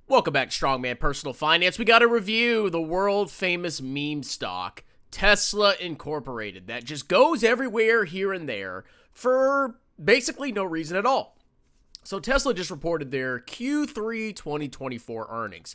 Welcome back to Strongman Personal Finance. We got to review the world famous meme stock, Tesla Incorporated, that just goes everywhere here and there for basically no reason at all. So Tesla just reported their Q3 2024 earnings,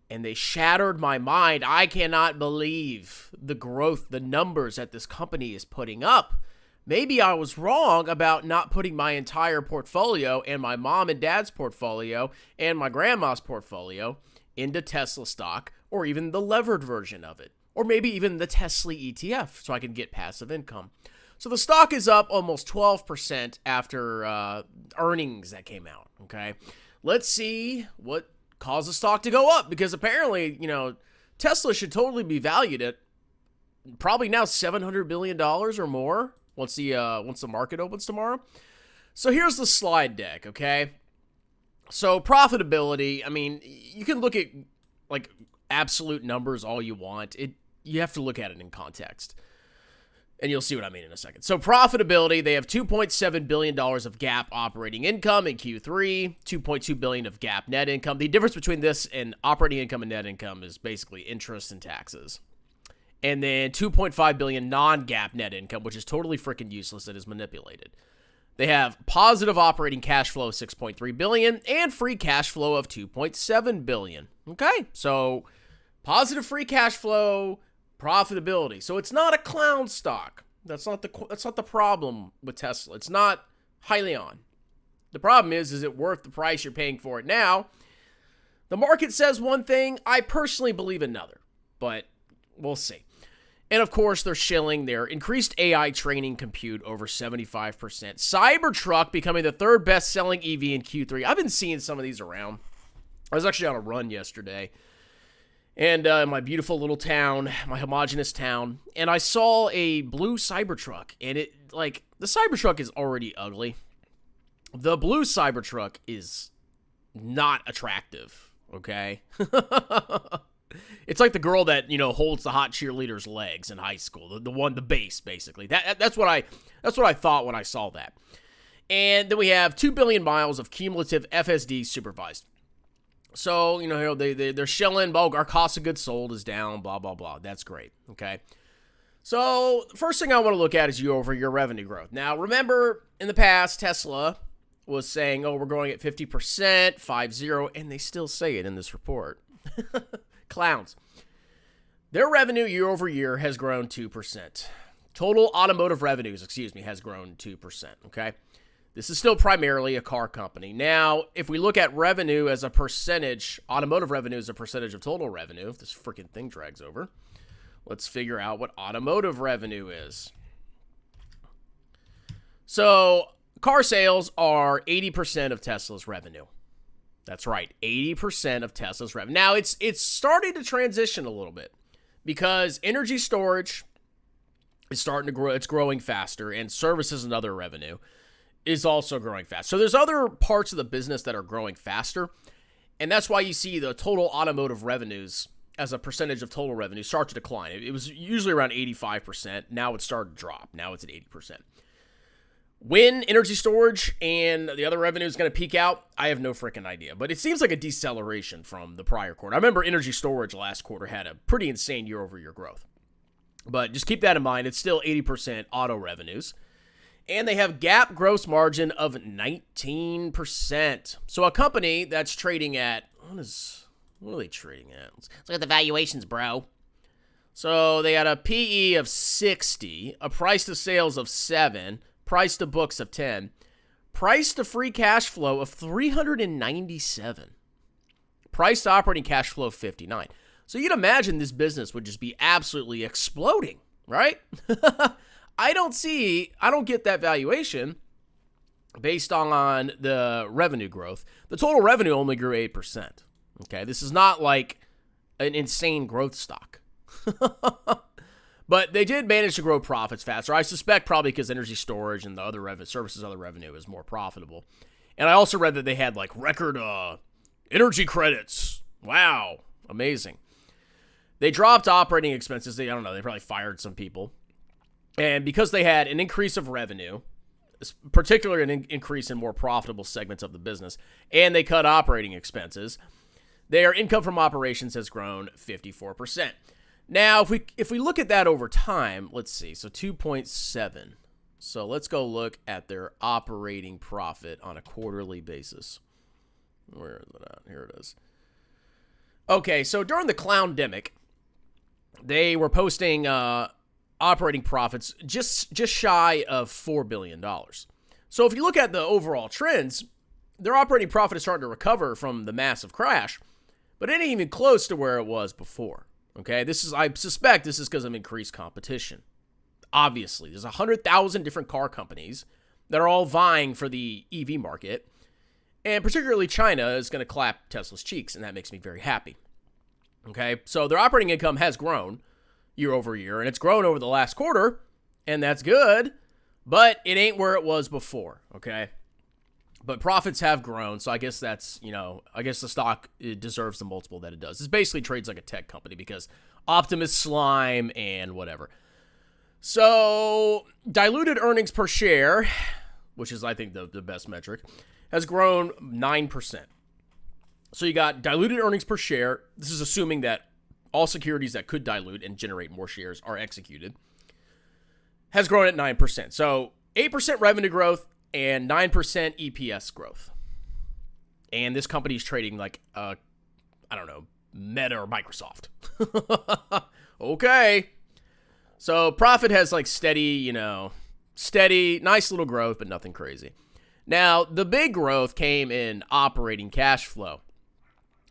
and they shattered my mind. I cannot believe the growth, the numbers that this company is putting up. Maybe I was wrong about not putting my entire portfolio and my mom and dad's portfolio and my grandma's portfolio into Tesla stock, or even the levered version of it, or maybe even the Tesla ETF so I can get passive income. So the stock is up almost 12% after earnings that came out, okay? Let's see what caused the stock to go up, because apparently, Tesla should totally be valued at probably now $700 billion or more. Once the market opens tomorrow. So here's the slide deck, okay? So profitability, I mean, you can look at like absolute numbers all you want. You have to look at it in context. And you'll see what I mean in a second. So profitability, they have $2.7 billion of GAAP operating income in Q3, $2.2 billion of GAAP net income. The difference between this and operating income and net income is basically interest and taxes. And then $2.5 billion non-GAAP net income, which is totally freaking useless and is manipulated. They have positive operating cash flow of $6.3 billion and free cash flow of $2.7 billion. Okay, so positive free cash flow, profitability. So it's not a clown stock. That's not the problem with Tesla. It's not highly on. The problem is it worth the price you're paying for it now? The market says one thing. I personally believe another, but we'll see. And of course, they're shilling their increased AI training compute over 75%. Cybertruck becoming the third best-selling EV in Q3. I've been seeing some of these around. I was actually on a run yesterday. And in my beautiful little town, my homogenous town. And I saw a blue Cybertruck. And the Cybertruck is already ugly. The blue Cybertruck is not attractive, okay? It's like the girl that, holds the hot cheerleader's legs in high school. The base, basically. That's what I thought when I saw that. And then we have 2 billion miles of cumulative FSD supervised. So, they're shilling, our cost of goods sold is down, blah, blah, blah. That's great, okay? So, the first thing I want to look at is year-over-year revenue growth. Now, remember, in the past, Tesla was saying, we're growing at 50%, 50, and they still say it in this report. Clowns. Their revenue year over year has grown 2%. Total automotive revenues, has grown 2%, okay? This is still primarily a car company. Now, if we look at revenue as a percentage, automotive revenue as a percentage of total revenue, if this freaking thing drags over, let's figure out what automotive revenue is. So, car sales are 80% of Tesla's revenue. That's right, 80% of Tesla's revenue. Now, it's starting to transition a little bit because energy storage is starting to grow. It's growing faster, and services and other revenue is also growing fast. So there's other parts of the business that are growing faster, and that's why you see the total automotive revenues as a percentage of total revenue start to decline. It was usually around 85%. Now it's started to drop. Now it's at 80%. When energy storage and the other revenue is going to peak out, I have no freaking idea. But it seems like a deceleration from the prior quarter. I remember energy storage last quarter had a pretty insane year-over-year growth. But just keep that in mind. It's still 80% auto revenues. And they have GAAP gross margin of 19%. So a company that's trading at, what are they trading at? Let's look at the valuations, bro. So they had a PE of 60, a price to sales of 7, price to books of 10, price to free cash flow of 397, price to operating cash flow of 59. So you'd imagine this business would just be absolutely exploding, right? I don't get that valuation based on the revenue growth. The total revenue only grew 8%. Okay, this is not like an insane growth stock. But they did manage to grow profits faster. I suspect probably because energy storage and the other services, other revenue is more profitable. And I also read that they had like record energy credits. Wow, amazing. They dropped operating expenses. They probably fired some people. And because they had an increase of revenue, particularly an increase in more profitable segments of the business, and they cut operating expenses, their income from operations has grown 54%. Now, if we look at that over time, let's see. So 2.7. So let's go look at their operating profit on a quarterly basis. Where is it at? Here it is. Okay, so during the clowndemic, they were posting operating profits just shy of $4 billion. So if you look at the overall trends, their operating profit is starting to recover from the massive crash, but it ain't even close to where it was before. Okay, I suspect this is because of increased competition. Obviously, there's 100,000 different car companies that are all vying for the EV market, and particularly China is going to clap Tesla's cheeks, and that makes me very happy. Okay, so their operating income has grown year over year, and it's grown over the last quarter, and that's good, but it ain't where it was before, okay? But profits have grown, so I guess that's, I guess the stock deserves the multiple that it does. It basically trades like a tech company because Optimus slime and whatever. So diluted earnings per share, which is, I think, the best metric, has grown 9%. So you got diluted earnings per share. This is assuming that all securities that could dilute and generate more shares are executed. Has grown at 9%. So 8% revenue growth and 9% EPS growth. And this company is trading like, I don't know, Meta or Microsoft. Okay. So profit has like steady, nice little growth, but nothing crazy. Now, the big growth came in operating cash flow.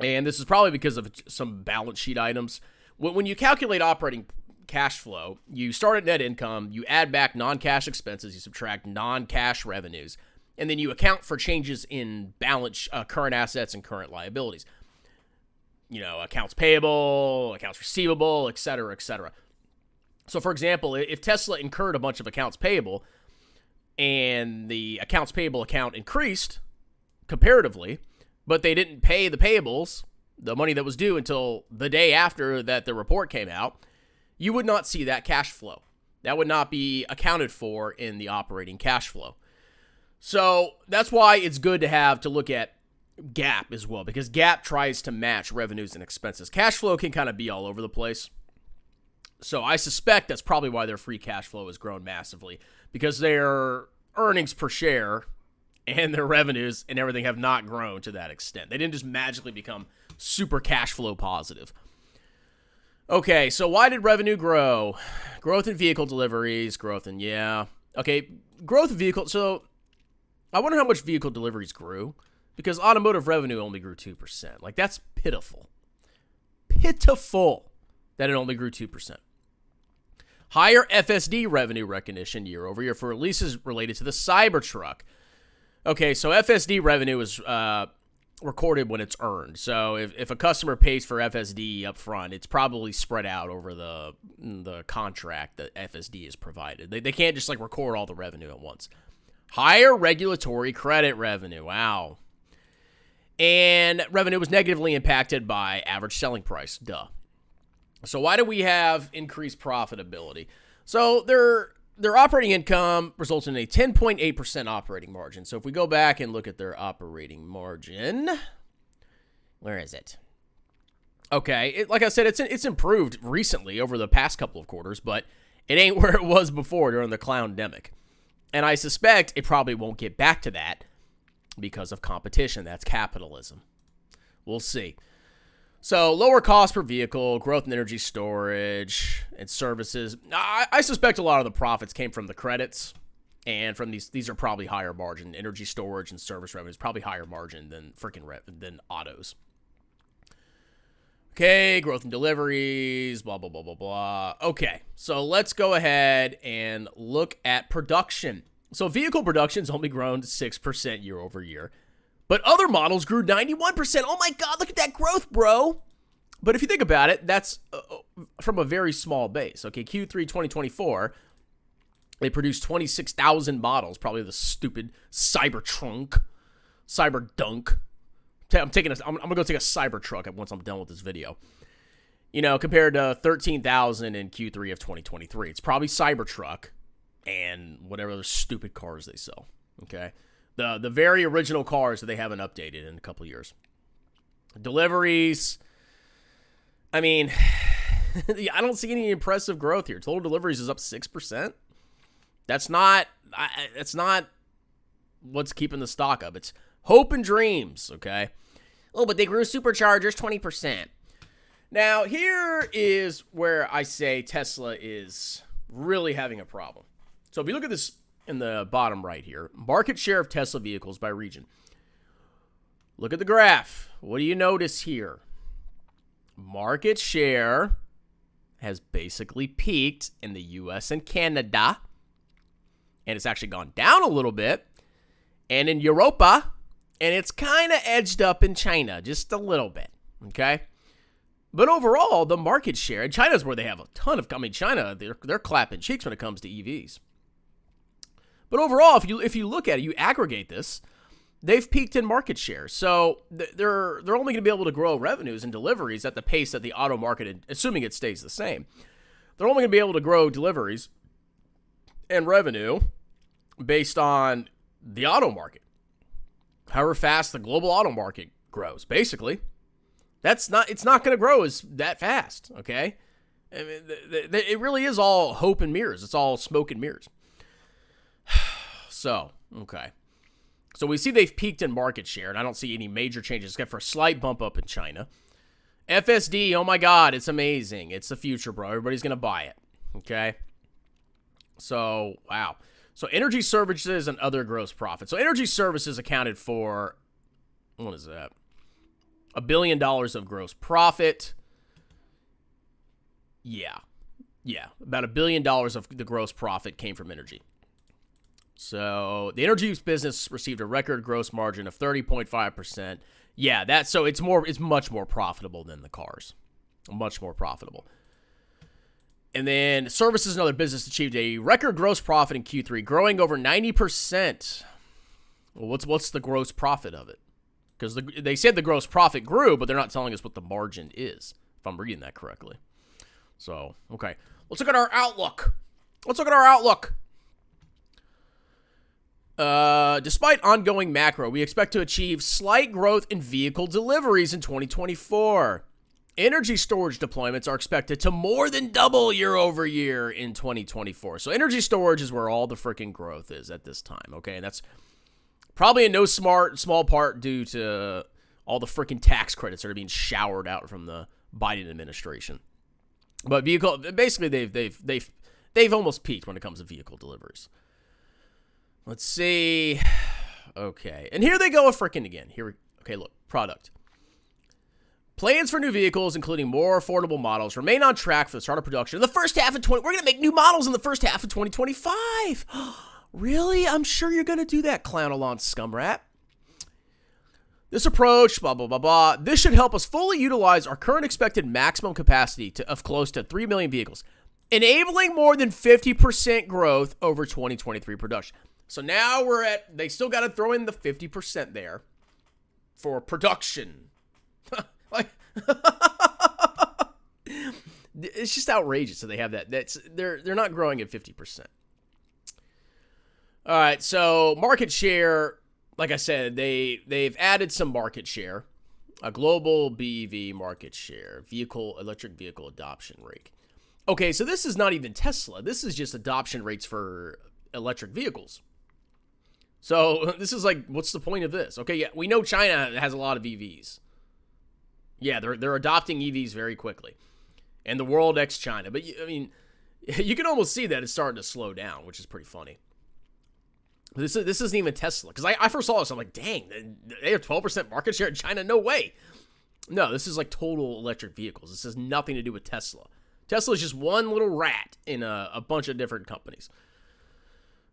And this is probably because of some balance sheet items. When you calculate operating cash flow, you start at net income, you add back non-cash expenses, you subtract non-cash revenues, and then you account for changes in current assets and current liabilities. Accounts payable, accounts receivable, et cetera, et cetera. So, for example, if Tesla incurred a bunch of accounts payable and the accounts payable account increased comparatively, but they didn't pay the payables, the money that was due, until the day after that the report came out, you would not see that cash flow. That would not be accounted for in the operating cash flow. So that's why it's good to look at GAAP as well, because GAAP tries to match revenues and expenses. Cash flow can kind of be all over the place. So I suspect that's probably why their free cash flow has grown massively, because their earnings per share and their revenues and everything have not grown to that extent. They didn't just magically become super cash flow positive. Okay, so why did revenue grow? Growth in vehicle deliveries, growth in vehicle. So I wonder how much vehicle deliveries grew, because automotive revenue only grew 2%. Like, that's pitiful. Pitiful that it only grew 2%. Higher FSD revenue recognition year over year for leases related to the Cybertruck. Okay, so FSD revenue is recorded when it's earned. So if a customer pays for FSD up front, it's probably spread out over the contract that FSD is provided. They can't just record all the revenue at once. Higher regulatory credit revenue. Wow. And revenue was negatively impacted by average selling price. Duh. So why do we have increased profitability? So their operating income results in a 10.8% operating margin. So if we go back and look at their operating margin, where is it? Okay, like I said, it's improved recently over the past couple of quarters, but it ain't where it was before during the clowndemic. And I suspect it probably won't get back to that because of competition. That's capitalism. We'll see. So lower cost per vehicle, growth in energy storage and services. I suspect a lot of the profits came from the credits, and from these are probably higher margin. Energy storage and service revenue is probably higher margin than than autos. Okay, growth in deliveries, blah, blah, blah, blah, blah. Okay, so let's go ahead and look at production. So vehicle production's only grown 6% year over year. But other models grew 91%. Oh my God, look at that growth, bro. But if you think about it, that's from a very small base. Okay, Q3 2024, they produced 26,000 models. Probably the stupid Cybertruck. I'm gonna go take a Cybertruck once I'm done with this video. Compared to 13,000 in Q3 of 2023. It's probably Cybertruck and whatever other stupid cars they sell. Okay. The very original cars that they haven't updated in a couple years. Deliveries, I mean, I don't see any impressive growth here. Total deliveries is up 6%. That's not what's keeping the stock up. It's hope and dreams, okay? Oh, but they grew superchargers 20%. Now, here is where I say Tesla is really having a problem. So if you look at this in the bottom right here, market share of Tesla vehicles by region. Look at the graph. What do you notice here? Market share has basically peaked in the US and Canada, and it's actually gone down a little bit, and in Europa, and it's kind of edged up in China, just a little bit, okay? But overall, the market share, and China's where they have a ton of, China, they're clapping cheeks when it comes to EVs. But overall, if you look at it, you aggregate this, they've peaked in market share. So they're only going to be able to grow revenues and deliveries at the pace that the auto market, assuming it stays the same. They're only going to be able to grow deliveries and revenue based on the auto market. However fast the global auto market grows, basically. It's not going to grow as that fast, okay? I mean, it really is all hope and mirrors. It's all smoke and mirrors. So, okay. So we see they've peaked in market share, and I don't see any major changes except for a slight bump up in China. FSD, oh my God, it's amazing. It's the future, bro. Everybody's going to buy it, okay? So, wow. So energy services and other gross profit. So energy services accounted for, what is that? $1 billion of gross profit. Yeah. About $1 billion of the gross profit came from energy. So the energy business received a record gross margin of 30.5%. Yeah, it's much more profitable than the cars. Much more profitable. And then services and other business achieved a record gross profit in Q3, growing over 90%. Well, what's the gross profit of it? Because they said the gross profit grew, but they're not telling us what the margin is, if I'm reading that correctly. So, okay. Let's look at our outlook. Despite ongoing macro, we expect to achieve slight growth in vehicle deliveries in 2024. Energy storage deployments are expected to more than double year over year in 2024. So energy storage is where all the freaking growth is at this time, okay? And that's probably in no small part due to all the freaking tax credits that are being showered out from the Biden administration. But basically they've almost peaked when it comes to vehicle deliveries. Let's see. Okay. And here they go freaking again. Okay, look. Product. Plans for new vehicles, including more affordable models, remain on track for the start of production in the first half of We're going to make new models in the first half of 2025. Really? I'm sure you're going to do that, clown-along scum rat. This approach, blah, blah, blah, blah. This should help us fully utilize our current expected maximum capacity of close to 3 million vehicles, enabling more than 50% growth over 2023 production. So now they still got to throw in the 50% there for production. It's just outrageous that they have that. They're not growing at 50%. All right, so market share, like I said, they've added some market share, a global BEV market share, electric vehicle adoption rate. Okay, so this is not even Tesla. This is just adoption rates for electric vehicles. So this is like, what's the point of this? Okay, yeah, we know China has a lot of EVs. Yeah, they're adopting EVs very quickly, and the world ex-China. But I mean, you can almost see that it's starting to slow down, which is pretty funny. This isn't even Tesla, because I first saw this, I'm like, dang, they have 12% market share in China? No way. No, this is like total electric vehicles. This has nothing to do with Tesla. Tesla is just one little rat in a bunch of different companies.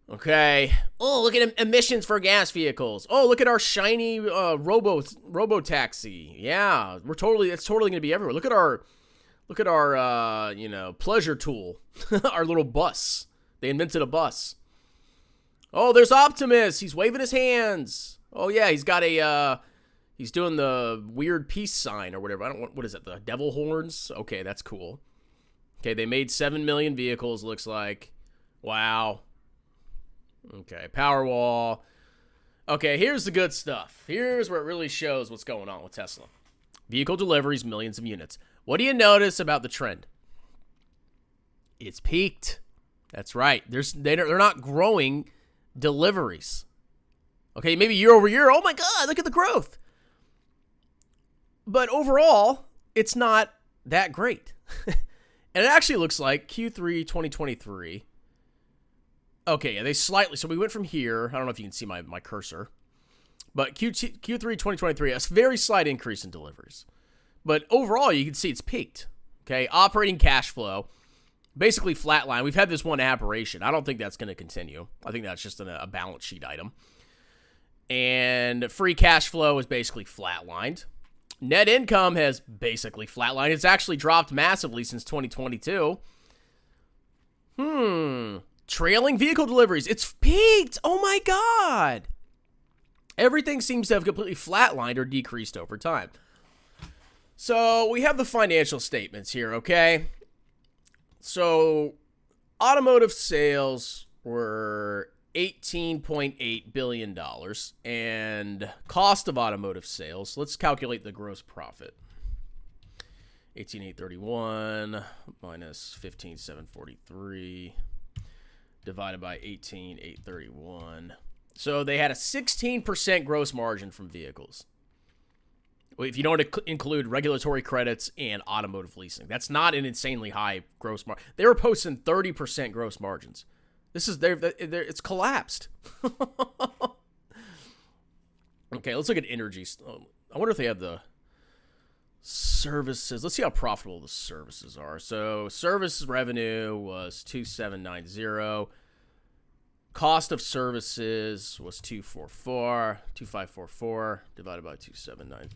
Okay. Oh, look at emissions for gas vehicles. Oh, look at our shiny robo taxi. Yeah, it's totally going to be everywhere. Look at our pleasure tool, our little bus. They invented a bus. Oh, there's Optimus. He's waving his hands. Oh yeah, he's doing the weird peace sign or whatever. What is it? The devil horns? Okay, that's cool. Okay, they made 7 million vehicles, looks like. Wow. Okay, Powerwall. Okay, here's the good stuff. Here's where it really shows what's going on with Tesla. Vehicle deliveries, millions of units. What do you notice about the trend? It's peaked. That's right. They're not growing deliveries. Okay, maybe year over year, oh my God, look at the growth. But overall, it's not that great. And it actually looks like Q3 2023. Okay, yeah, they slightly, so we went from here. I don't know if you can see my cursor. But Q3 2023, a very slight increase in deliveries. But overall, you can see it's peaked. Okay, operating cash flow, basically flatline. We've had this one aberration. I don't think that's going to continue. I think that's just a balance sheet item. And free cash flow is basically flatlined. Net income has basically flatlined. It's actually dropped massively since 2022. Trailing vehicle deliveries. It's peaked. Oh my God. Everything seems to have completely flatlined or decreased over time. So we have the financial statements here, okay? So automotive sales were $18.8 billion, and cost of automotive sales, let's calculate the gross profit. 18,831 minus 15,743 divided by 18,831. So they had a 16% gross margin from vehicles. If you don't include regulatory credits and automotive leasing, that's not an insanely high gross margin. They were posting 30% gross margins. It's collapsed. Okay, let's look at energy. I wonder if they have the services. Let's see how profitable the services are. So service revenue was 2,790. Cost of services was 2544 divided by 279.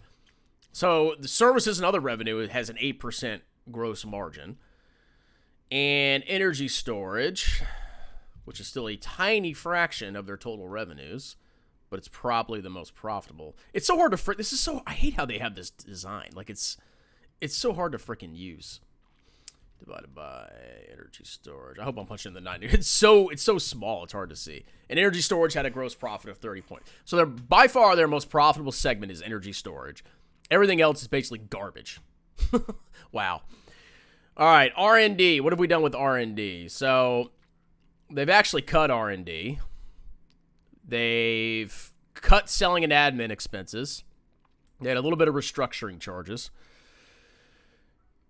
So the services and other revenue has an 8% gross margin. And energy storage, which is still a tiny fraction of their total revenues, but it's probably the most profitable. It's so hard to I hate how they have this design. Like it's so hard to freaking use. Divided by energy storage. I hope I'm punching in the 90. It's so small, it's hard to see. And energy storage had a gross profit of 30 points. So they're by far their most profitable segment is energy storage. Everything else is basically garbage. Wow. All right, R&D. What have we done with R&D? So they've actually cut R&D. They've cut selling and admin expenses. They had a little bit of restructuring charges.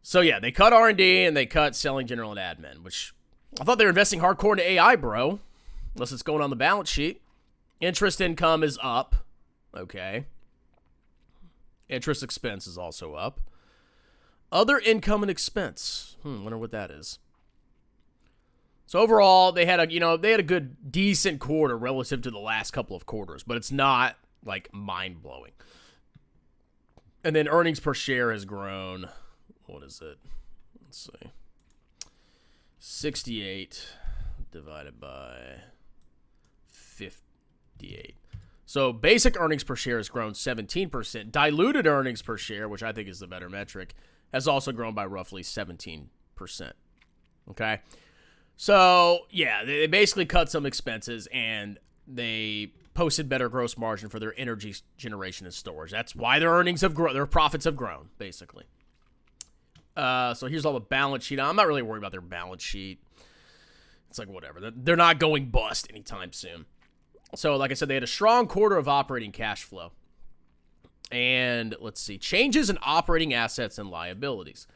So yeah, they cut R&D and they cut selling, general, and admin, which I thought they were investing hardcore into AI, bro. Unless it's going on the balance sheet. Interest income is up. Okay. Interest expense is also up. Other income and expense. Wonder what that is. So overall, they had a good, decent quarter relative to the last couple of quarters, but it's not like mind-blowing. And then earnings per share has grown. What is it? Let's see. 68 divided by 58. So basic earnings per share has grown 17%. Diluted earnings per share, which I think is the better metric, has also grown by roughly 17%. Okay? So, yeah, they basically cut some expenses and they posted better gross margin for their energy generation and storage. That's why their earnings have grown. Their profits have grown, basically. So here's all the balance sheet. I'm not really worried about their balance sheet. It's like whatever. They're not going bust anytime soon. So like I said, they had a strong quarter of operating cash flow. And let's see, changes in operating assets and liabilities.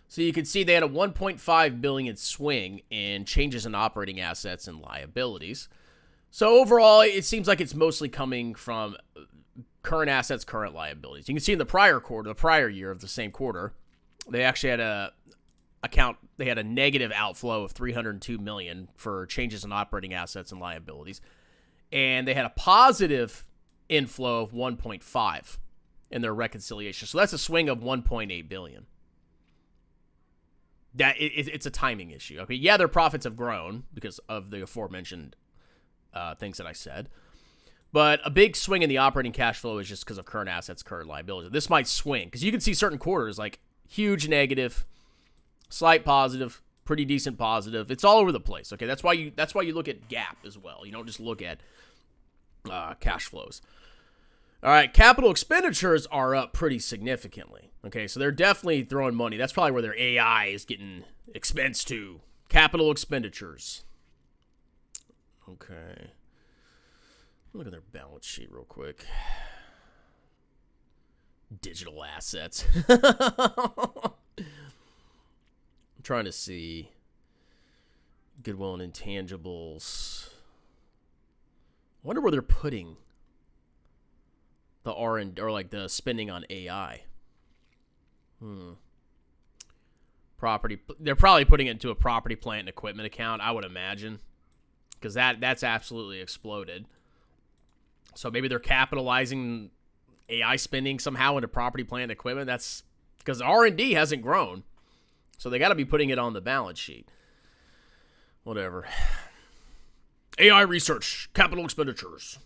So you can see they had a $1.5 billion swing in changes in operating assets and liabilities. So overall, it seems like it's mostly coming from current assets, current liabilities. You can see in the prior year of the same quarter, they actually had a negative outflow of $302 million for changes in operating assets and liabilities. And they had a positive inflow of 1.5 in their reconciliation. So that's a swing of 1.8 billion. It's a timing issue. Okay, yeah, their profits have grown because of the aforementioned things that I said. But a big swing in the operating cash flow is just because of current assets, current liabilities. This might swing because you can see certain quarters like huge negative, slight positive, pretty decent positive. It's all over the place. Okay, that's why you look at GAAP as well. You don't just look at cash flows. All right, capital expenditures are up pretty significantly. Okay, so they're definitely throwing money. That's probably where their AI is getting expensed to. Capital expenditures. Okay. Look at their balance sheet real quick. Digital assets. I'm trying to see. Goodwill and intangibles. I wonder where they're putting the R&D, or like the spending on AI. Property. They're probably putting it into a property, plant, and equipment account, I would imagine, because that's absolutely exploded. So maybe they're capitalizing AI spending somehow into property, plant, and equipment. That's because R&D hasn't grown, so they got to be putting it on the balance sheet. Whatever. AI research, capital expenditures.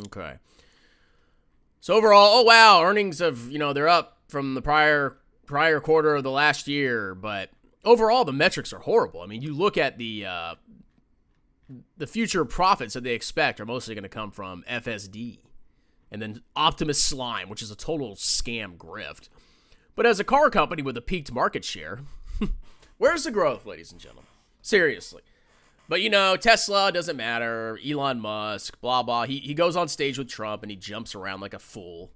Okay. So overall, oh wow, earnings of, they're up from the prior quarter of the last year, but overall the metrics are horrible. I mean, you look at the future profits that they expect are mostly going to come from FSD and then Optimus Slime, which is a total scam grift. But as a car company with a peaked market share, where's the growth, ladies and gentlemen? Seriously. But, Tesla doesn't matter. Elon Musk, blah, blah. He goes on stage with Trump and he jumps around like a fool.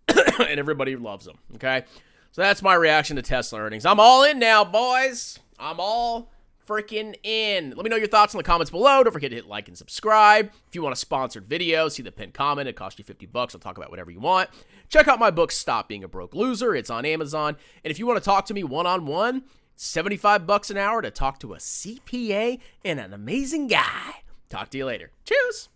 And everybody loves him, okay? So that's my reaction to Tesla earnings. I'm all in now, boys. I'm all freaking in. Let me know your thoughts in the comments below. Don't forget to hit like and subscribe. If you want a sponsored video, see the pinned comment. It costs you $50. I'll talk about whatever you want. Check out my book, Stop Being a Broke Loser. It's on Amazon. And if you want to talk to me one-on-one, $75 an hour to talk to a CPA and an amazing guy. Talk to you later. Cheers.